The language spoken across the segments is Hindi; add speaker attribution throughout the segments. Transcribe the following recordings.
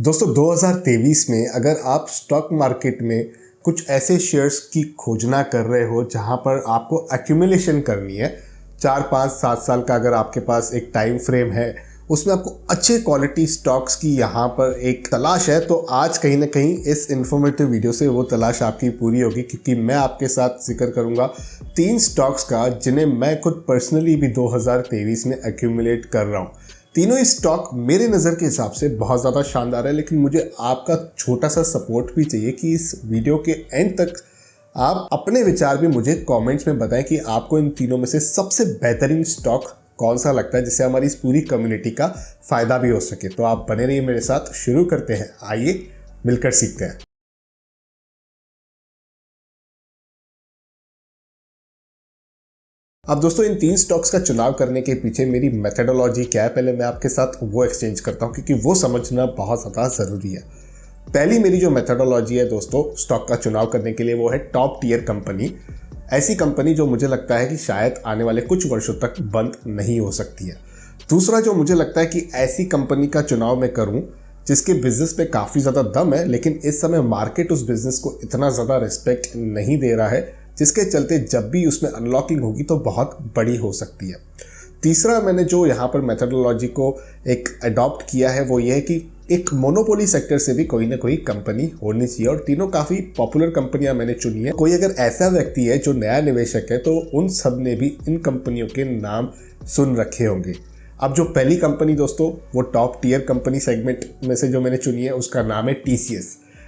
Speaker 1: दोस्तों 2023 में अगर आप स्टॉक मार्केट में कुछ ऐसे शेयर्स की खोजना कर रहे हो जहां पर आपको एक्यूमुलेशन करनी है, 4-5-7 साल का अगर आपके पास एक टाइम फ्रेम है, उसमें आपको अच्छे क्वालिटी स्टॉक्स की यहां पर एक तलाश है, तो आज कहीं ना कहीं इस इन्फॉर्मेटिव वीडियो से वो तलाश आपकी पूरी होगी। क्योंकि मैं आपके साथ जिक्र करूंगा 3 स्टॉक्स का जिन्हें मैं खुद पर्सनली भी 2023 में एक्यूमुलेट कर रहा हूं। तीनों ही स्टॉक मेरे नज़र के हिसाब से बहुत ज़्यादा शानदार है, लेकिन मुझे आपका छोटा सा सपोर्ट भी चाहिए कि इस वीडियो के एंड तक आप अपने विचार भी मुझे कमेंट्स में बताएं कि आपको इन तीनों में से सबसे बेहतरीन स्टॉक कौन सा लगता है, जिससे हमारी इस पूरी कम्युनिटी का फ़ायदा भी हो सके। तो आप बने रहिए मेरे साथ, शुरू करते हैं, आइए मिलकर सीखते हैं। अब दोस्तों इन 3 स्टॉक्स का चुनाव करने के पीछे मेरी मेथडोलॉजी क्या है, पहले मैं आपके साथ वो एक्सचेंज करता हूँ क्योंकि वो समझना बहुत ज़्यादा ज़रूरी है। पहली मेरी जो मेथडोलॉजी है दोस्तों स्टॉक का चुनाव करने के लिए, वो है टॉप टियर कंपनी। ऐसी कंपनी जो मुझे लगता है कि शायद आने वाले कुछ वर्षों तक बंद नहीं हो सकती है। दूसरा जो मुझे लगता है कि ऐसी कंपनी का चुनाव मैं करूँ जिसके बिजनेस पे काफ़ी ज़्यादा दम है, लेकिन इस समय मार्केट उस बिजनेस को इतना ज़्यादा रिस्पेक्ट नहीं दे रहा है, जिसके चलते जब भी उसमें अनलॉकिंग होगी तो बहुत बड़ी हो सकती है। तीसरा मैंने जो यहाँ पर मेथडोलॉजी को एक अडॉप्ट किया है वो ये है कि एक मोनोपोली सेक्टर से भी कोई ना कोई कंपनी होनी चाहिए, और तीनों काफ़ी पॉपुलर कंपनियां मैंने चुनी है। कोई अगर ऐसा व्यक्ति है जो नया निवेशक है तो उन सब ने भी इन कंपनियों के नाम सुन रखे होंगे। अब जो पहली कंपनी दोस्तों वो टॉप टियर कंपनी सेगमेंट में से जो मैंने चुनी है उसका नाम है TCS।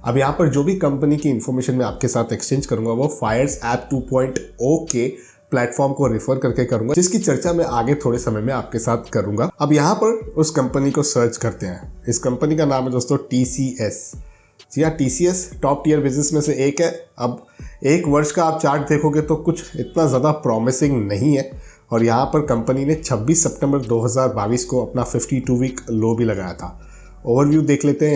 Speaker 1: अब यहाँ पर जो भी कंपनी की इन्फॉर्मेशन मैं आपके साथ एक्सचेंज करूंगा वो फायर्स ऐप 2.0 के प्लेटफॉर्म को रेफर करके करूंगा, जिसकी चर्चा मैं आगे थोड़े समय में आपके साथ करूंगा। अब यहाँ पर उस कंपनी को सर्च करते हैं। इस कंपनी का नाम है दोस्तों TCS। जी हाँ, TCS टॉप टियर बिजनेस में से एक है। अब एक वर्ष का आप चार्ट देखोगे तो कुछ इतना ज़्यादा प्रॉमिसिंग नहीं है, और यहाँ पर कंपनी ने 26 सितंबर 2022 को अपना 52 वीक लो भी लगाया था। ओवरव्यू देख लेते हैं।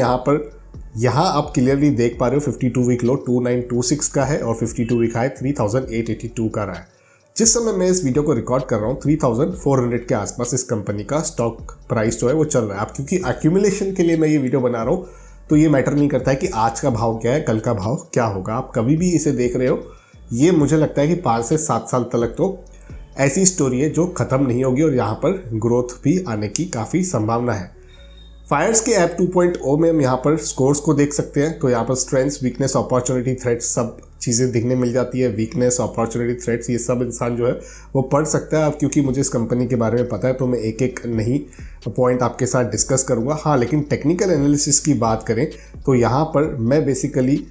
Speaker 1: यहाँ आप क्लियरली देख पा रहे हो 52 वीक लो 2926 का है और 52 वीक हाई 3882 का रहा है। जिस समय मैं इस वीडियो को रिकॉर्ड कर रहा हूँ 3400 के आसपास इस कंपनी का स्टॉक प्राइस जो है वो चल रहा है। अब क्योंकि एक्यूमुलेशन के लिए मैं ये वीडियो बना रहा हूँ तो ये मैटर नहीं करता है कि आज का भाव क्या है, कल का भाव क्या होगा। आप कभी भी इसे देख रहे हो, ये मुझे लगता है कि 5 से 7 साल तक तो ऐसी स्टोरी है जो ख़त्म नहीं होगी, और यहाँ पर ग्रोथ भी आने की काफ़ी संभावना है। फायर्स के ऐप 2.0 में हम यहाँ पर स्कोर्स को देख सकते हैं। तो यहाँ पर स्ट्रेंथ्स, वीकनेस, अपॉर्चुनिटी, थ्रेट्स सब चीज़ें दिखने मिल जाती है। वीकनेस, अपॉर्चुनिटी, थ्रेट्स ये सब इंसान जो है वो पढ़ सकता है। अब क्योंकि मुझे इस कंपनी के बारे में पता है तो मैं एक एक नहीं पॉइंट आपके साथ डिस्कस करूँगा। हाँ, लेकिन टेक्निकल एनालिसिस की बात करें तो यहाँ पर मैं बेसिकली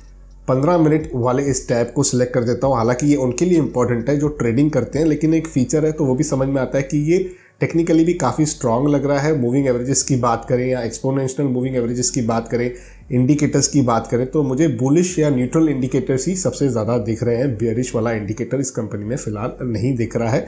Speaker 1: 15 मिनट वाले इस टैब को सिलेक्ट कर देता हूँ। हालांकि ये उनके लिए इंपॉर्टेंट है जो ट्रेडिंग करते हैं, लेकिन एक फीचर है तो वो भी समझ में आता है कि ये टेक्निकली भी काफ़ी स्ट्रांग लग रहा है। मूविंग एवरेजेस की बात करें या एक्सपोनेंशियल मूविंग एवरेजेस की बात करें, इंडिकेटर्स की बात करें, तो मुझे बुलिश या न्यूट्रल इंडिकेटर्स ही सबसे ज़्यादा दिख रहे हैं। बेयरिश वाला इंडिकेटर इस कंपनी में फ़िलहाल नहीं दिख रहा है।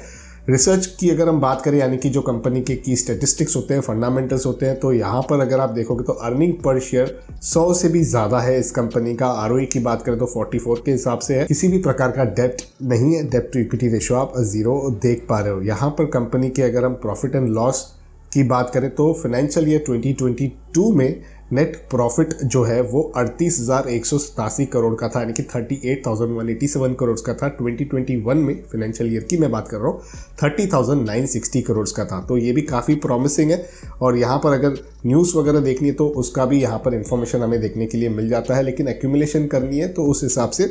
Speaker 1: रिसर्च की अगर हम बात करें, यानी कि जो कंपनी के की स्टैटिस्टिक्स होते हैं, फंडामेंटल्स होते हैं, तो यहाँ पर अगर आप देखोगे तो अर्निंग पर शेयर 100 से भी ज़्यादा है इस कंपनी का। ROE की बात करें तो 44 के हिसाब से है। किसी भी प्रकार का डेप्ट नहीं है, डेप्ट टू इक्विटी रेशियो आप 0 देख पा रहे हो। यहाँ पर कंपनी के अगर हम प्रॉफिट एंड लॉस की बात करें तो फाइनेंशियल ईयर 2022 में नेट प्रॉफिट जो है वो 38,187 करोड़ का था, यानी कि 38,187 करोड़ का था। 2021 में फाइनेंशियल ईयर की मैं बात कर रहा हूँ 30,960 करोड़ का था। तो ये भी काफ़ी प्रॉमिसिंग है, और यहाँ पर अगर न्यूज़ वगैरह देखनी है तो उसका भी यहाँ पर इन्फॉर्मेशन हमें देखने के लिए मिल जाता है। लेकिन एक्यूमुलेशन करनी है तो उस हिसाब से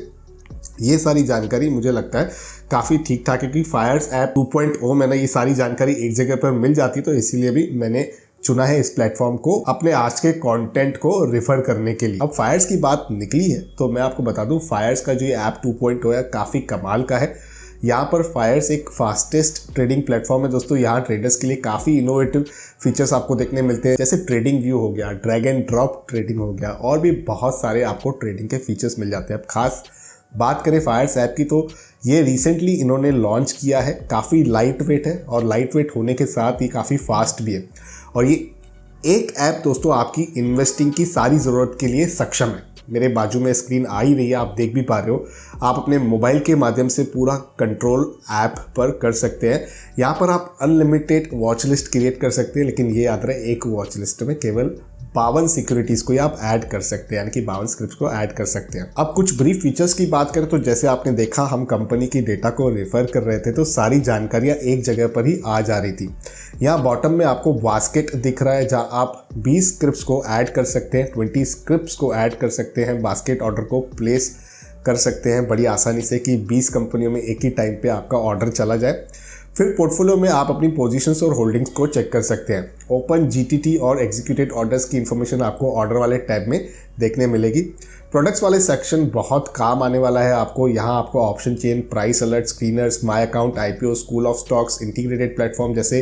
Speaker 1: ये सारी जानकारी मुझे लगता है काफ़ी ठीक ठाक है, क्योंकि फायर्स ऐप 2.0 में ना ये सारी जानकारी एक जगह पर मिल जाती, तो इसीलिए भी मैंने चुना है इस प्लेटफॉर्म को अपने आज के कंटेंट को रेफर करने के लिए। अब फायर्स की बात निकली है तो मैं आपको बता दूं फायर्स का जो ये ऐप 2.0 है काफ़ी कमाल का है। यहाँ पर फायर्स एक फास्टेस्ट ट्रेडिंग प्लेटफॉर्म है दोस्तों। यहाँ ट्रेडर्स के लिए काफ़ी इनोवेटिव फीचर्स आपको देखने मिलते हैं, जैसे ट्रेडिंग व्यू हो गया, ड्रैग एंड ड्रॉप ट्रेडिंग हो गया, और भी बहुत सारे आपको ट्रेडिंग के फीचर्स मिल जाते हैं। अब खास बात करें फायर्स ऐप की तो ये रिसेंटली इन्होंने लॉन्च किया है। काफ़ी लाइट वेट है, और लाइट वेट होने के साथ ही काफ़ी फास्ट भी है। और ये एक ऐप दोस्तों आपकी इन्वेस्टिंग की सारी ज़रूरत के लिए सक्षम है। मेरे बाजू में स्क्रीन आ ही रही है, आप देख भी पा रहे हो। आप अपने मोबाइल के माध्यम से पूरा कंट्रोल ऐप पर कर सकते हैं। यहाँ पर आप अनलिमिटेड वॉच लिस्ट क्रिएट कर सकते हैं, लेकिन ये याद रहे एक वॉच लिस्ट में केवल 52 सिक्योरिटीज़ को आप ऐड कर सकते हैं, यानी कि 52 स्क्रिप्ट को ऐड कर सकते हैं। अब कुछ ब्रीफ फीचर्स की बात करें तो जैसे आपने देखा हम कंपनी की डेटा को रेफर कर रहे थे तो सारी जानकारियां एक जगह पर ही आ जा रही थी। यहाँ बॉटम में आपको बास्केट दिख रहा है जहाँ आप 20 स्क्रिप्ट्स को ऐड कर सकते हैं, 20 स्क्रिप्ट्स को ऐड कर सकते हैं, बास्केट ऑर्डर को प्लेस कर सकते हैं बड़ी आसानी से कि 20 कंपनियों में एक ही टाइम पे आपका ऑर्डर चला जाए। फिर पोर्टफोलियो में आप अपनी पोजीशंस और होल्डिंग्स को चेक कर सकते हैं। ओपन जीटीटी और एग्जीक्यूटेड ऑर्डर्स की इन्फॉर्मेशन आपको ऑर्डर वाले टैब में देखने मिलेगी। प्रोडक्ट्स वाले सेक्शन बहुत काम आने वाला है आपको। यहाँ आपको option chain, price alert, screeners, my account, IPO, school of stocks, integrated platform जैसे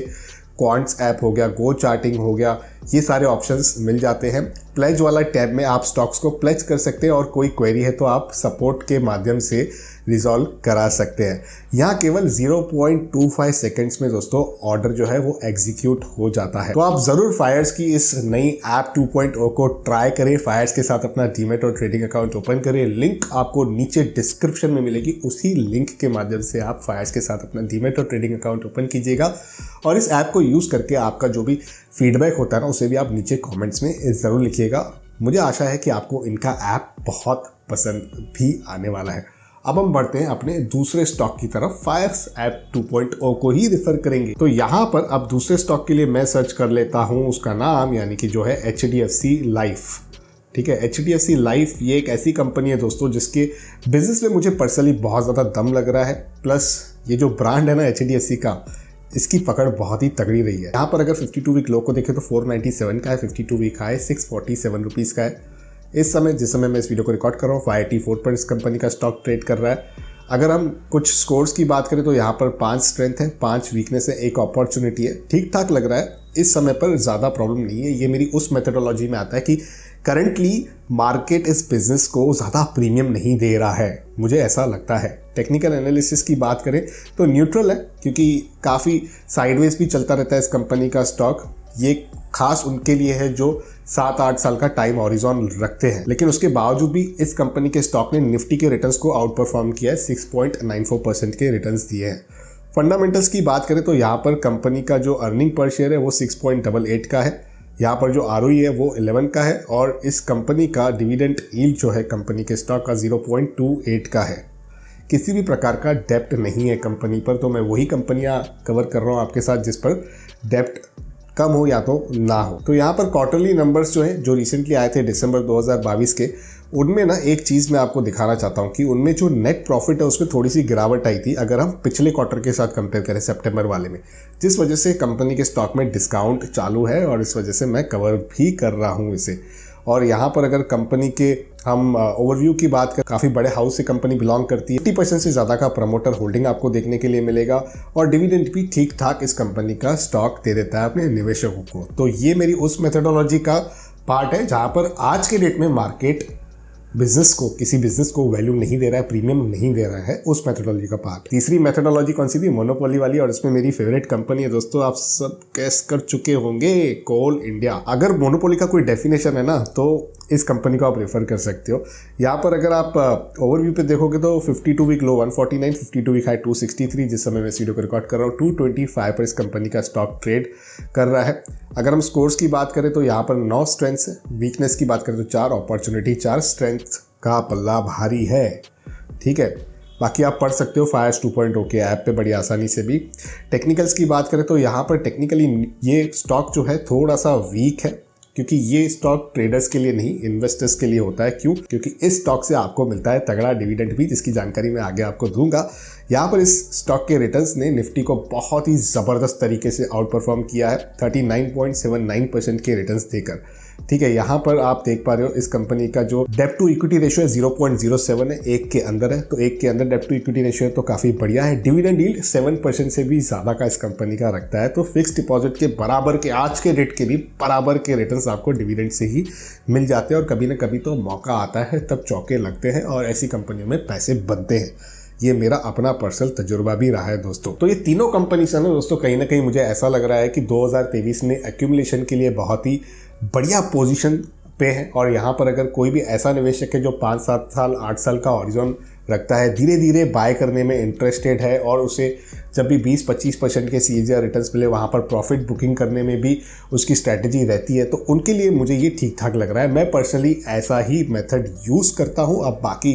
Speaker 1: क्वांट्स ऐप हो गया, गो चार्टिंग हो गया, ये सारे ऑप्शंस मिल जाते हैं। प्लेज वाला टैब में आप स्टॉक्स को प्लेज कर सकते हैं और कोई क्वेरी है तो आप सपोर्ट के माध्यम से रिजॉल्व करा सकते हैं। यहाँ केवल 0.25 सेकंड्स में दोस्तों ऑर्डर जो है वो एग्जीक्यूट हो जाता है। तो आप ज़रूर फायर्स की इस नई ऐप 2.0 को ट्राई करें। फायर्स के साथ अपना डीमैट और ट्रेडिंग अकाउंट ओपन करें। लिंक आपको नीचे डिस्क्रिप्शन में मिलेगी। उसी लिंक के माध्यम से आप फायर्स के साथ अपना डीमैट और ट्रेडिंग अकाउंट ओपन कीजिएगा और इस ऐप को यूज़ करके आपका जो भी फीडबैक होता है ना उसे भी आप नीचे कमेंट्स में ज़रूर लिखिएगा। मुझे आशा है कि आपको इनका ऐप बहुत पसंद भी आने वाला है। अब हम बढ़ते हैं अपने दूसरे स्टॉक की तरफ। फायर्स ऐप 2.0 को ही रेफर करेंगे। तो यहाँ पर अब दूसरे स्टॉक के लिए मैं सर्च कर लेता हूँ उसका नाम, यानी कि जो है HDFC लाइफ। ठीक है, HDFC लाइफ ये एक ऐसी कंपनी है दोस्तों जिसके बिजनेस में मुझे पर्सनली बहुत ज़्यादा दम लग रहा है। प्लस ये जो ब्रांड है ना HDFC का, इसकी पकड़ बहुत ही तगड़ी रही है। यहाँ पर अगर 52 वीक लो को देखें तो 497 का है, 52 वीक हाई 647 रुपीज़ का है। इस समय जिस समय मैं इस वीडियो को रिकॉर्ड कर रहा हूँ 584 पर इस कंपनी का स्टॉक ट्रेड कर रहा है। अगर हम कुछ स्कोर्स की बात करें तो यहाँ पर 5 स्ट्रेंथ है, 5 वीकनेस है, 1 अपॉर्चुनिटी है। ठीक ठाक लग रहा है इस समय पर, ज़्यादा प्रॉब्लम नहीं है। ये मेरी उस मेथोडोलॉजी में आता है कि करंटली मार्केट इस बिजनेस को ज़्यादा प्रीमियम नहीं दे रहा है, मुझे ऐसा लगता है। टेक्निकल एनालिसिस की बात करें तो न्यूट्रल है क्योंकि काफ़ी साइडवेज भी चलता रहता है इस कंपनी का स्टॉक। ये खास उनके लिए है जो 7-8 साल का टाइम हॉरिजॉन रखते हैं, लेकिन उसके बावजूद भी इस कंपनी के स्टॉक ने निफ्टी के रिटर्न्स को आउट परफॉर्म किया है। 6.94% के रिटर्न्स दिए हैं। फंडामेंटल्स की बात करें तो यहाँ पर कंपनी का जो अर्निंग पर शेयर है वो 6.88 का है। यहाँ पर जो ROE है वो 11 का है और इस कंपनी का डिविडेंड यील्ड जो है कंपनी के स्टॉक का 0.28 का है। किसी भी प्रकार का डेप्ट नहीं है कंपनी पर। तो मैं वही कंपनियां कवर कर रहा हूं आपके साथ जिस पर डेप्ट कम हो या तो ना हो। तो यहाँ पर क्वार्टरली नंबर्स जो हैं जो रिसेंटली आए थे दिसंबर 2022 के, उनमें ना एक चीज़ मैं आपको दिखाना चाहता हूँ कि उनमें जो नेट प्रॉफिट है उसमें थोड़ी सी गिरावट आई थी अगर हम पिछले क्वार्टर के साथ कंपेयर करें सितंबर वाले में, जिस वजह से कंपनी के स्टॉक में डिस्काउंट चालू है और इस वजह से मैं कवर भी कर रहा हूँ इसे। और यहाँ पर अगर कंपनी के हम ओवरव्यू की बात करें, काफ़ी बड़े हाउस से कंपनी बिलोंग करती है। 50% से ज़्यादा का प्रमोटर होल्डिंग आपको देखने के लिए मिलेगा और डिविडेंड भी ठीक ठाक इस कंपनी का स्टॉक दे देता है अपने निवेशकों को। तो ये मेरी उस मेथोडोलॉजी का पार्ट है जहाँ पर आज के डेट में मार्केट किसी बिजनेस को वैल्यू नहीं दे रहा है, प्रीमियम नहीं दे रहा है, उस मेथोडोलॉजी का पार्ट। तीसरी मेथोडोलॉजी कौन सी थी? मोनोपोली वाली। और इसमें मेरी फेवरेट कंपनी है दोस्तों, आप सब कैस कर चुके होंगे, कोल इंडिया। अगर मोनोपोली का कोई डेफिनेशन है ना तो इस कंपनी को आप रेफर कर सकते हो। यहाँ पर अगर आप ओवरव्यू पे देखोगे तो 52 वीक लो 149, 52 वीक हाई 263, जिस समय मैं इस वीडियो को रिकॉर्ड कर रहा हूँ 225 पर इस कंपनी का स्टॉक ट्रेड कर रहा है। अगर हम स्कोर्स की बात करें तो यहाँ पर 9 स्ट्रेंथ्स है। वीकनेस की बात करें तो 4 अपॉर्चुनिटी, 4 स्ट्रेंथ का पल्ला भारी है। ठीक है, बाकी आप पढ़ सकते हो फायर्स 2.0 के ऐप पे बड़ी आसानी से भी। टेक्निकल्स की बात करें तो यहाँ पर टेक्निकली ये स्टॉक जो है थोड़ा सा वीक है क्योंकि ये स्टॉक ट्रेडर्स के लिए नहीं, इन्वेस्टर्स के लिए होता है। क्यों? क्योंकि इस स्टॉक से आपको मिलता है तगड़ा डिविडेंड भी, जिसकी जानकारी मैं आगे आपको दूंगा। यहाँ पर इस स्टॉक के रिटर्न्स ने निफ्टी को बहुत ही ज़बरदस्त तरीके से आउट परफॉर्म किया है 39.79% के रिटर्न्स देकर। ठीक है, यहाँ पर आप देख पा रहे हो इस कंपनी का जो डेप्ट टू इक्विटी रेशियो है 0.07 है, 1 के अंदर है। तो 1 के अंदर डेप्ट टू इक्विटी रेशियो है तो काफ़ी बढ़िया है। डिविडेंड यील्ड 7% से भी ज़्यादा का इस कंपनी का रखता है। तो फिक्स डिपॉजिट के बराबर के, आज के रेट के भी बराबर के रिटर्न्स आपको डिविडेंड से ही मिल जाते हैं। और कभी ना कभी तो मौका आता है तब चौके लगते हैं और ऐसी कंपनियों में पैसे बनते हैं। ये मेरा अपना पर्सनल तजुर्बा भी रहा है दोस्तों। तो ये तीनों कंपनी से ना दोस्तों कहीं ना कहीं मुझे ऐसा लग रहा है कि 2023 में एक्यूमुलेशन के लिए बहुत ही बढ़िया पोजीशन पे है। और यहाँ पर अगर कोई भी ऐसा निवेशक है जो 5-7 साल 8 साल का हॉरिजॉन रखता है, धीरे धीरे बाय करने में इंटरेस्टेड है और उसे जब भी 20-25% के CAGR रिटर्न्स मिले वहाँ पर प्रॉफिट बुकिंग करने में भी उसकी स्ट्रैटेजी रहती है, तो उनके लिए मुझे ये ठीक ठाक लग रहा है। मैं पर्सनली ऐसा ही मेथड यूज़ करता हूँ। अब बाकी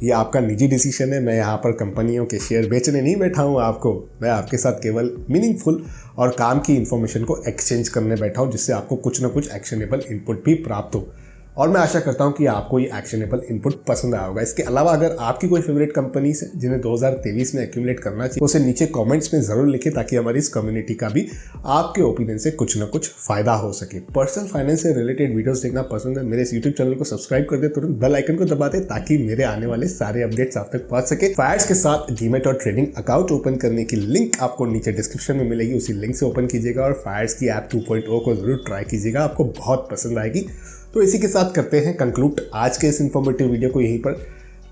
Speaker 1: ये आपका निजी डिसीजन है। मैं यहाँ पर कंपनियों के शेयर बेचने नहीं बैठा हूँ आपको, मैं आपके साथ केवल मीनिंगफुल और काम की इन्फॉर्मेशन को एक्सचेंज करने बैठा हूँ, जिससे आपको कुछ ना कुछ एक्शनेबल इनपुट भी प्राप्त हो। और मैं आशा करता हूं कि आपको ये एक्शनेबल इनपुट पसंद आया होगा। इसके अलावा अगर आपकी कोई फेवरेट कंपनीज है जिन्हें 2023 में एक्यूमुलेट करना चाहिए, उसे नीचे कमेंट्स में ज़रूर लिखें, ताकि हमारी इस कम्युनिटी का भी आपके ओपिनियन से कुछ ना कुछ फायदा हो सके। पर्सनल फाइनेंस से रिलेटेड वीडियोस देखना पसंद है, मेरे इस यूट्यूब चैनल को सब्सक्राइब कर दे, तुरंत बेल आइकन को दबा दे, ताकि मेरे आने वाले सारे अपडेट्स आप तक पहुंच सके। फायर्स के साथ डीमैट और ट्रेडिंग अकाउंट ओपन करने की लिंक आपको नीचे डिस्क्रिप्शन में मिलेगी, उसी लिंक से ओपन कीजिएगा और फायर्स की ऐप 2.0 को जरूर ट्राई कीजिएगा, आपको बहुत पसंद आएगी। तो इसी के साथ करते हैं कंक्लूड आज के इस इन्फॉर्मेटिव वीडियो को यहीं पर।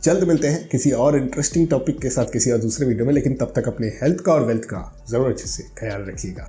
Speaker 1: जल्द मिलते हैं किसी और इंटरेस्टिंग टॉपिक के साथ किसी और दूसरे वीडियो में, लेकिन तब तक अपने हेल्थ का और वेल्थ का ज़रूर अच्छे से ख्याल रखिएगा।